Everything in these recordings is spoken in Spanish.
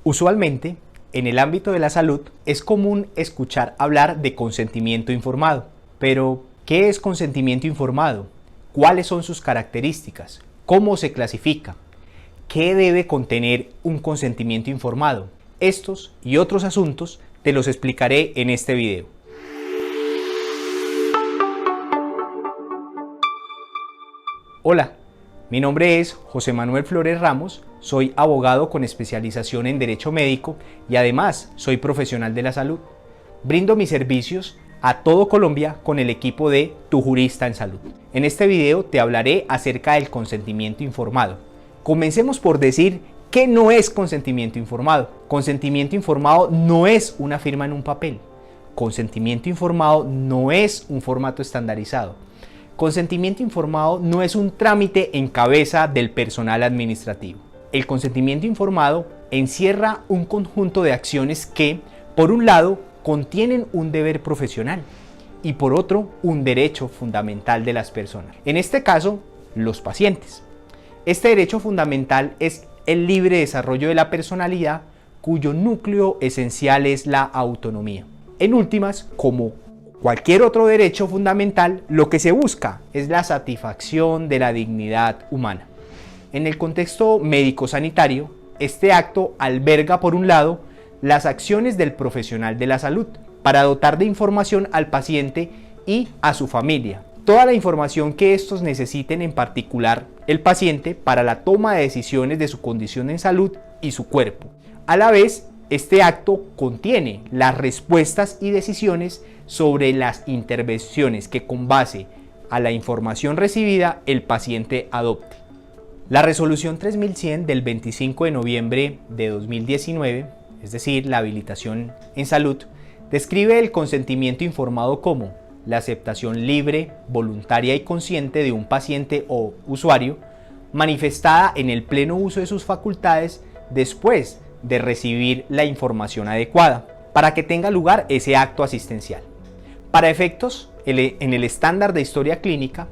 Usualmente, en el ámbito de la salud, es común escuchar hablar de consentimiento informado. Pero, ¿qué es consentimiento informado? ¿Cuáles son sus características? ¿Cómo se clasifica? ¿Qué debe contener un consentimiento informado? Estos y otros asuntos te los explicaré en este video. Hola, mi nombre es José Manuel Flores Ramos, soy abogado con especialización en Derecho Médico y además soy profesional de la salud. Brindo mis servicios a todo Colombia con el equipo de Tu Jurista en Salud. En este video te hablaré acerca del consentimiento informado. Comencemos por decir ¿qué no es consentimiento informado? Consentimiento informado no es una firma en un papel. Consentimiento informado no es un formato estandarizado. Consentimiento informado no es un trámite en cabeza del personal administrativo. El consentimiento informado encierra un conjunto de acciones que, por un lado, contienen un deber profesional y por otro, un derecho fundamental de las personas. En este caso, los pacientes. Este derecho fundamental es el libre desarrollo de la personalidad, cuyo núcleo esencial es la autonomía. En últimas, como cualquier otro derecho fundamental, lo que se busca es la satisfacción de la dignidad humana. En el contexto médico-sanitario, este acto alberga, por un lado, las acciones del profesional de la salud para dotar de información al paciente y a su familia. Toda la información que estos necesiten, en particular el paciente, para la toma de decisiones de su condición en salud y su cuerpo. A la vez, este acto contiene las respuestas y decisiones sobre las intervenciones que, con base a la información recibida, el paciente adopte. La resolución 3100 del 25 de noviembre de 2019, es decir, la habilitación en salud, describe el consentimiento informado como la aceptación libre, voluntaria y consciente de un paciente o usuario, manifestada en el pleno uso de sus facultades después de recibir la información adecuada, para que tenga lugar ese acto asistencial. Para efectos, en el estándar de historia clínica,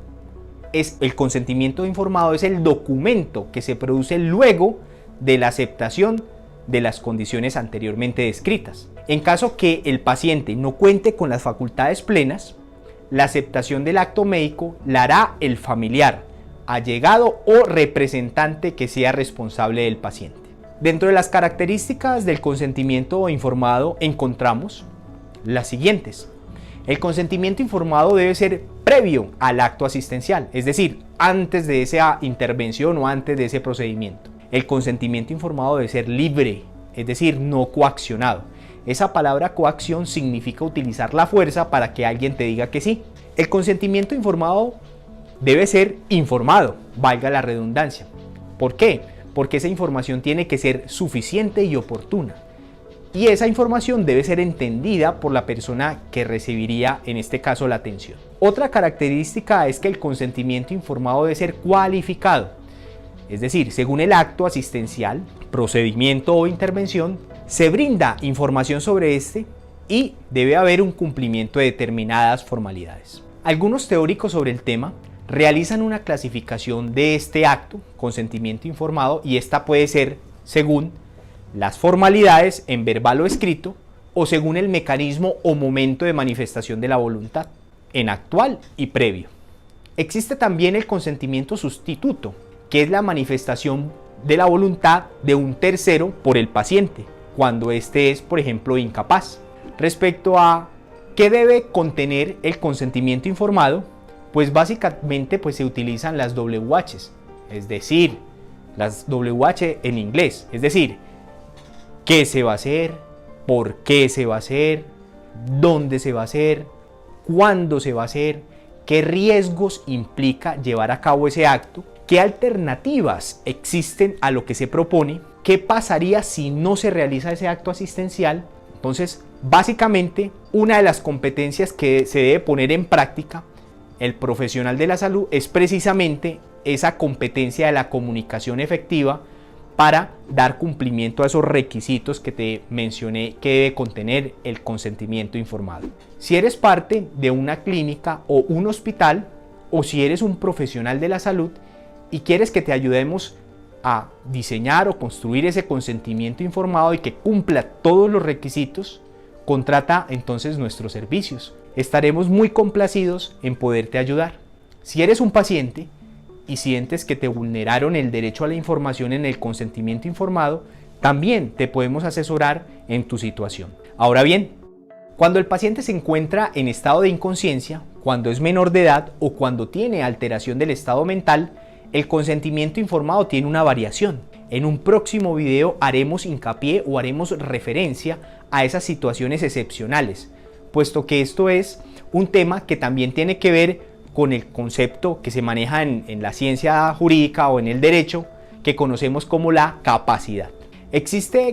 el consentimiento informado es el documento que se produce luego de la aceptación de las condiciones anteriormente descritas. En caso que el paciente no cuente con las facultades plenas, la aceptación del acto médico la hará el familiar, allegado o representante que sea responsable del paciente. Dentro de las características del consentimiento informado encontramos las siguientes. El consentimiento informado debe ser previo al acto asistencial, es decir, antes de esa intervención o antes de ese procedimiento. El consentimiento informado debe ser libre, es decir, no coaccionado. Esa palabra coacción significa utilizar la fuerza para que alguien te diga que sí. El consentimiento informado debe ser informado, valga la redundancia. ¿Por qué? Porque esa información tiene que ser suficiente y oportuna. Y esa información debe ser entendida por la persona que recibiría, en este caso, la atención. Otra característica es que el consentimiento informado debe ser cualificado. Es decir, según el acto asistencial, procedimiento o intervención, se brinda información sobre este y debe haber un cumplimiento de determinadas formalidades. Algunos teóricos sobre el tema realizan una clasificación de este acto, consentimiento informado, y esta puede ser según las formalidades en verbal o escrito, o según el mecanismo o momento de manifestación de la voluntad, en actual y previo. Existe también el consentimiento sustituto, que es la manifestación de la voluntad de un tercero por el paciente, cuando éste es, por ejemplo, incapaz. Respecto a qué debe contener el consentimiento informado, pues básicamente se utilizan las WH, es decir, las WH en inglés, es decir, qué se va a hacer, por qué se va a hacer, dónde se va a hacer, cuándo se va a hacer, qué riesgos implica llevar a cabo ese acto, qué alternativas existen a lo que se propone, qué pasaría si no se realiza ese acto asistencial. Entonces, básicamente, una de las competencias que se debe poner en práctica el profesional de la salud es precisamente esa competencia de la comunicación efectiva para dar cumplimiento a esos requisitos que te mencioné que debe contener el consentimiento informado. Si eres parte de una clínica o un hospital, o si eres un profesional de la salud y quieres que te ayudemos a diseñar o construir ese consentimiento informado y que cumpla todos los requisitos, contrata entonces nuestros servicios. Estaremos muy complacidos en poderte ayudar. Si eres un paciente y sientes que te vulneraron el derecho a la información en el consentimiento informado, también te podemos asesorar en tu situación. Ahora bien, cuando el paciente se encuentra en estado de inconsciencia, cuando es menor de edad o cuando tiene alteración del estado mental, el consentimiento informado tiene una variación. En un próximo video haremos hincapié o haremos referencia a esas situaciones excepcionales, puesto que esto es un tema que también tiene que ver con el concepto que se maneja en la ciencia jurídica o en el derecho, que conocemos como la capacidad. Existe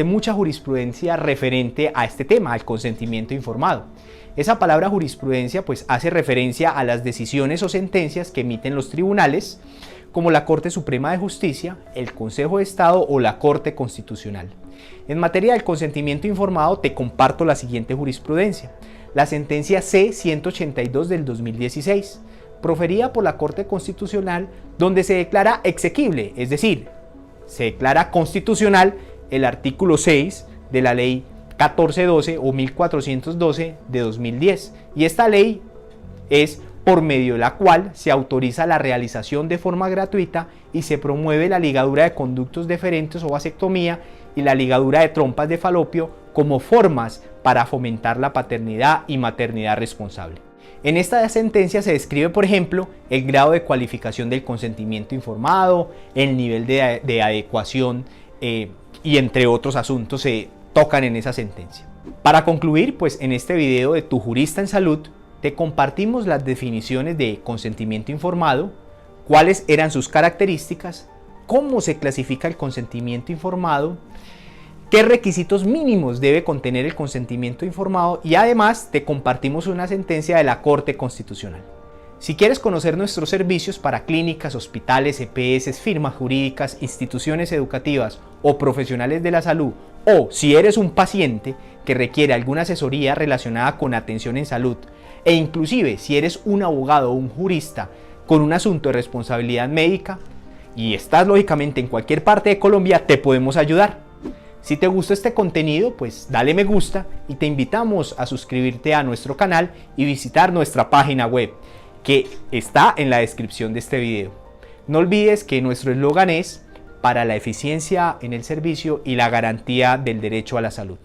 mucha jurisprudencia referente a este tema, al consentimiento informado. Esa palabra jurisprudencia pues hace referencia a las decisiones o sentencias que emiten los tribunales, como la Corte Suprema de Justicia, el Consejo de Estado o la Corte Constitucional. En materia del consentimiento informado te comparto la siguiente jurisprudencia. La sentencia C-182 del 2016, proferida por la Corte Constitucional, donde se declara exequible, es decir, se declara constitucional el artículo 6 de la ley 1412 o 1412 de 2010. Y esta ley es por medio de la cual se autoriza la realización de forma gratuita y se promueve la ligadura de conductos deferentes o vasectomía y la ligadura de trompas de falopio como formas para fomentar la paternidad y maternidad responsable. En esta sentencia se describe, por ejemplo, el grado de cualificación del consentimiento informado, el nivel de adecuación y entre otros asuntos se tocan en esa sentencia. Para concluir, pues en este video de Tu Jurista en Salud, te compartimos las definiciones de consentimiento informado, cuáles eran sus características, cómo se clasifica el consentimiento informado, qué requisitos mínimos debe contener el consentimiento informado y además te compartimos una sentencia de la Corte Constitucional. Si quieres conocer nuestros servicios para clínicas, hospitales, EPS, firmas jurídicas, instituciones educativas o profesionales de la salud, o si eres un paciente que requiere alguna asesoría relacionada con atención en salud, e inclusive si eres un abogado o un jurista con un asunto de responsabilidad médica y estás lógicamente en cualquier parte de Colombia, te podemos ayudar. Si te gustó este contenido, pues dale me gusta y te invitamos a suscribirte a nuestro canal y visitar nuestra página web, que está en la descripción de este video. No olvides que nuestro eslogan es para la eficiencia en el servicio y la garantía del derecho a la salud.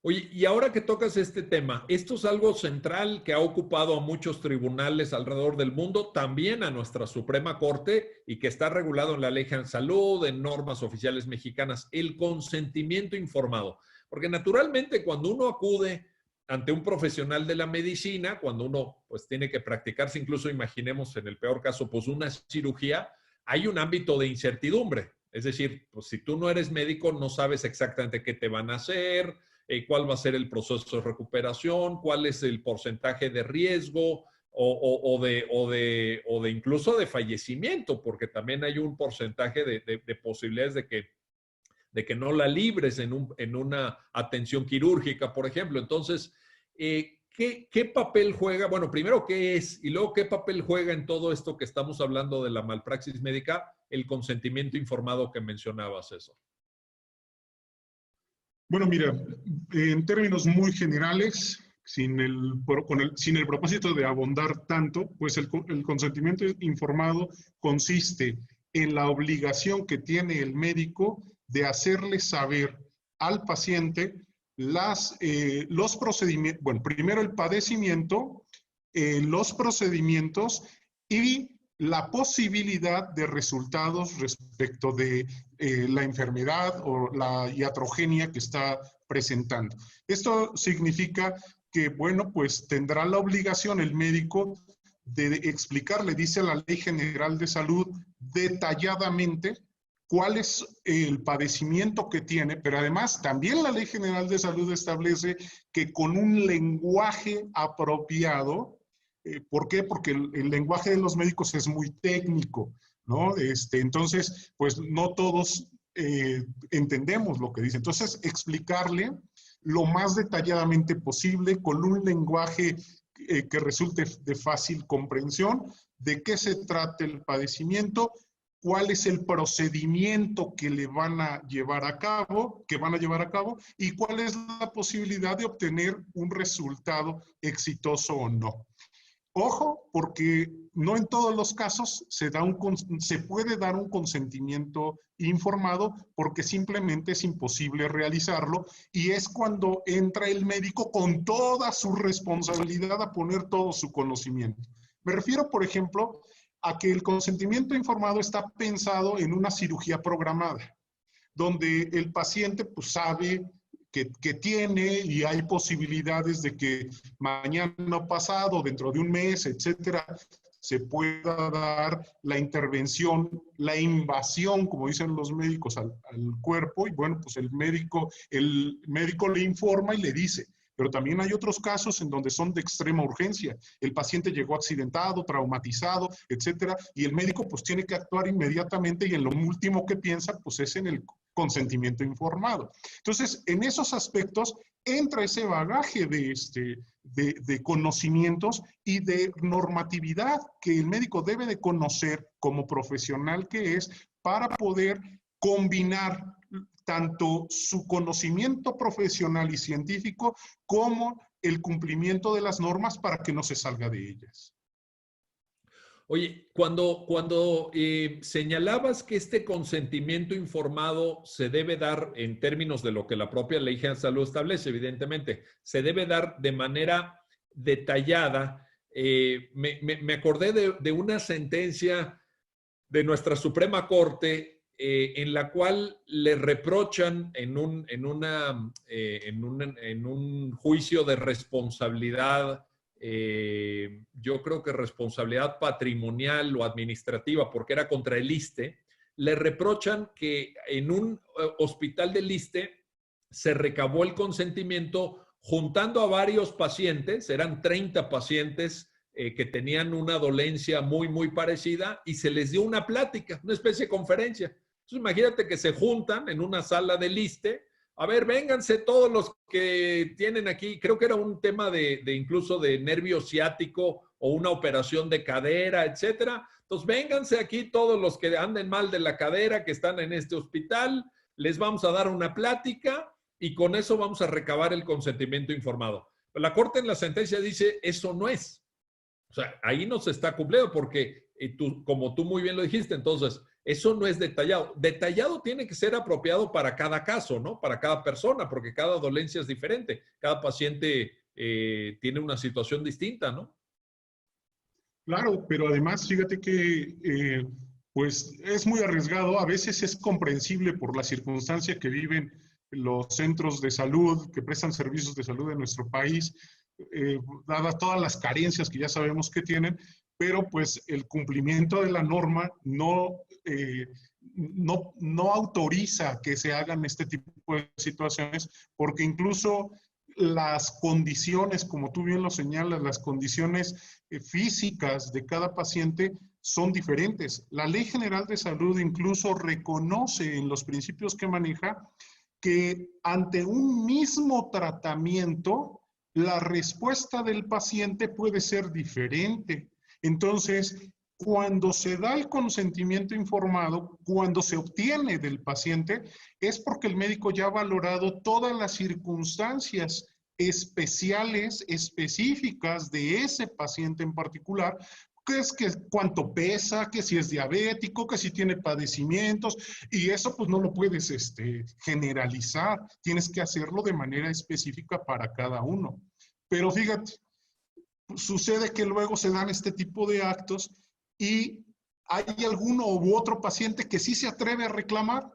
Oye, y ahora que tocas este tema, esto es algo central que ha ocupado a muchos tribunales alrededor del mundo, también a nuestra Suprema Corte, y que está regulado en la Ley General de Salud, en normas oficiales mexicanas, el consentimiento informado. Porque naturalmente cuando uno acude ante un profesional de la medicina, cuando uno pues tiene que practicarse, incluso imaginemos en el peor caso, pues una cirugía, hay un ámbito de incertidumbre. Es decir, pues si tú no eres médico, no sabes exactamente qué te van a hacer, cuál va a ser el proceso de recuperación, cuál es el porcentaje de riesgo o de incluso de fallecimiento, porque también hay un porcentaje de posibilidades de que no la libres en una atención quirúrgica, por ejemplo. Entonces, ¿qué papel juega? Bueno, primero, ¿qué es? Y luego, ¿qué papel juega en todo esto que estamos hablando de la malpraxis médica? El consentimiento informado que mencionabas, eso. Bueno, mira, en términos muy generales, sin el propósito de abundar tanto, pues el consentimiento informado consiste en la obligación que tiene el médico de hacerle saber al paciente los procedimientos, bueno, primero el padecimiento, los procedimientos y la posibilidad de resultados respecto de la enfermedad o la iatrogenia que está presentando. Esto significa que, bueno, pues tendrá la obligación el médico de explicarle, dice la Ley General de Salud, detalladamente cuál es el padecimiento que tiene, pero además también la Ley General de Salud establece que con un lenguaje apropiado. ¿Por qué? Porque el lenguaje de los médicos es muy técnico, ¿no? Entonces, pues no todos entendemos lo que dice. Entonces, explicarle lo más detalladamente posible con un lenguaje que resulte de fácil comprensión, de qué se trata el padecimiento, cuál es el procedimiento que le van a llevar a cabo, y cuál es la posibilidad de obtener un resultado exitoso o no. Ojo, porque no en todos los casos se puede dar un consentimiento informado porque simplemente es imposible realizarlo y es cuando entra el médico con toda su responsabilidad a poner todo su conocimiento. Me refiero, por ejemplo, a que el consentimiento informado está pensado en una cirugía programada, donde el paciente pues sabe que tiene y hay posibilidades de que mañana pasado, dentro de un mes, etcétera, se pueda dar la intervención, la invasión, como dicen los médicos, al cuerpo. Y bueno, pues el médico le informa y le dice. Pero también hay otros casos en donde son de extrema urgencia. El paciente llegó accidentado, traumatizado, etcétera, y el médico pues tiene que actuar inmediatamente y en lo último que piensa pues es en el consentimiento informado. Entonces, en esos aspectos entra ese bagaje de conocimientos y de normatividad que el médico debe de conocer como profesional que es para poder combinar tanto su conocimiento profesional y científico como el cumplimiento de las normas para que no se salga de ellas. Oye, cuando señalabas que este consentimiento informado se debe dar en términos de lo que la propia Ley General de Salud establece, evidentemente, se debe dar de manera detallada. Me acordé de una sentencia de nuestra Suprema Corte en la cual le reprochan en un juicio de responsabilidad, yo creo que responsabilidad patrimonial o administrativa, porque era contra el ISSSTE, le reprochan que en un hospital del ISSSTE se recabó el consentimiento juntando a varios pacientes, eran 30 pacientes que tenían una dolencia muy, muy parecida y se les dio una plática, una especie de conferencia. Entonces imagínate que se juntan en una sala del ISSSTE. A ver, vénganse todos los que tienen aquí, creo que era un tema de incluso de nervio ciático o una operación de cadera, etcétera. Entonces, vénganse aquí todos los que anden mal de la cadera, que están en este hospital, les vamos a dar una plática y con eso vamos a recabar el consentimiento informado. La Corte en la sentencia dice, eso no es. O sea, ahí no se está cumpliendo porque, como tú muy bien lo dijiste, entonces, Eso no es detallado. Detallado tiene que ser apropiado para cada caso, ¿no? Para cada persona, porque cada dolencia es diferente. Cada paciente tiene una situación distinta, ¿no? Claro, pero además fíjate que pues es muy arriesgado, a veces es comprensible por la circunstancia que viven los centros de salud que prestan servicios de salud en nuestro país, dadas todas las carencias que ya sabemos que tienen, pero pues el cumplimiento de la norma no autoriza que se hagan este tipo de situaciones, porque incluso las condiciones, como tú bien lo señalas, las condiciones físicas de cada paciente son diferentes. La Ley General de Salud incluso reconoce en los principios que maneja que ante un mismo tratamiento, la respuesta del paciente puede ser diferente. Entonces, cuando se da el consentimiento informado, cuando se obtiene del paciente, es porque el médico ya ha valorado todas las circunstancias especiales, específicas de ese paciente en particular, que es que cuánto pesa, que si es diabético, que si tiene padecimientos, y eso pues no lo puedes generalizar, tienes que hacerlo de manera específica para cada uno. Pero fíjate, sucede que luego se dan este tipo de actos y hay alguno u otro paciente que sí se atreve a reclamar,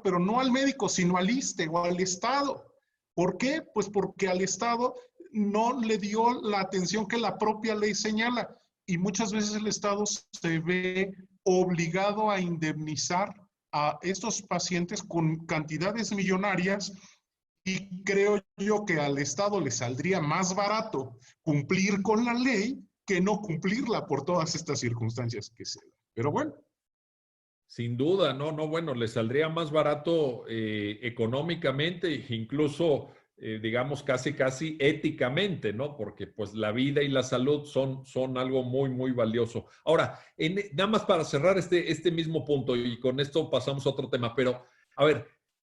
pero no al médico, sino al ISSSTE o al Estado. ¿Por qué? Pues porque al Estado no le dio la atención que la propia ley señala y muchas veces el Estado se ve obligado a indemnizar a estos pacientes con cantidades millonarias y creo yo que al Estado le saldría más barato cumplir con la ley que no cumplirla por todas estas circunstancias que se dan. Pero bueno. Sin duda, no, bueno, le saldría más barato económicamente, incluso, digamos, casi éticamente, ¿no? Porque pues la vida y la salud son algo muy valioso. Ahora, nada más para cerrar este mismo punto y con esto pasamos a otro tema, pero a ver,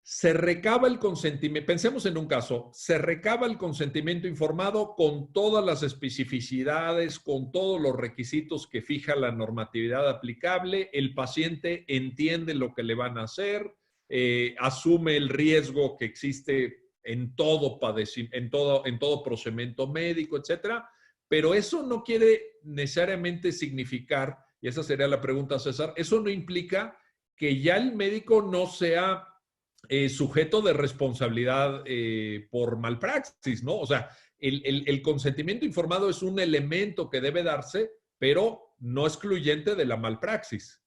se recaba el consentimiento, pensemos en un caso, se recaba el consentimiento informado con todas las especificidades, con todos los requisitos que fija la normatividad aplicable, el paciente entiende lo que le van a hacer, asume el riesgo que existe en todo procedimiento médico, etcétera, pero eso no quiere necesariamente significar, y esa sería la pregunta, César, eso no implica que ya el médico no sea sujeto de responsabilidad por malpraxis, ¿no? O sea, el consentimiento informado es un elemento que debe darse, pero no excluyente de la malpraxis.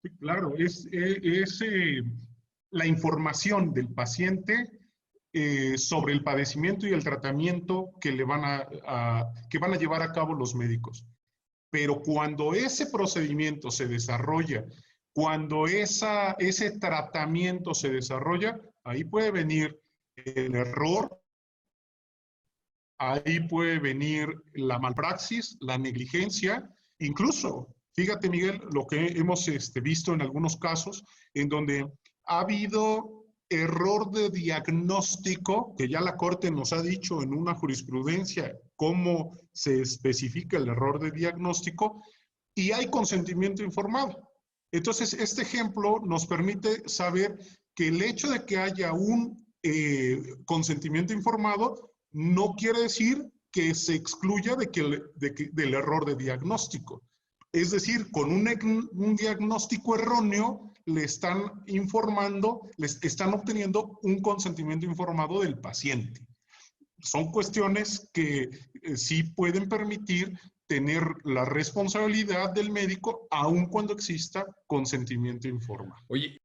Sí, claro, es la información del paciente sobre el padecimiento y el tratamiento que que van a llevar a cabo los médicos. Pero cuando ese procedimiento se desarrolla, cuando ese tratamiento se desarrolla, ahí puede venir el error, ahí puede venir la malpraxis, la negligencia, incluso, fíjate Miguel, lo que hemos visto en algunos casos en donde ha habido error de diagnóstico, que ya la Corte nos ha dicho en una jurisprudencia cómo se especifica el error de diagnóstico, y hay consentimiento informado. Entonces, este ejemplo nos permite saber que el hecho de que haya un consentimiento informado no quiere decir que se excluya del error de diagnóstico. Es decir, con un diagnóstico erróneo le están informando, les están obteniendo un consentimiento informado del paciente. Son cuestiones que sí pueden permitir tener la responsabilidad del médico aun cuando exista consentimiento informado. Oye,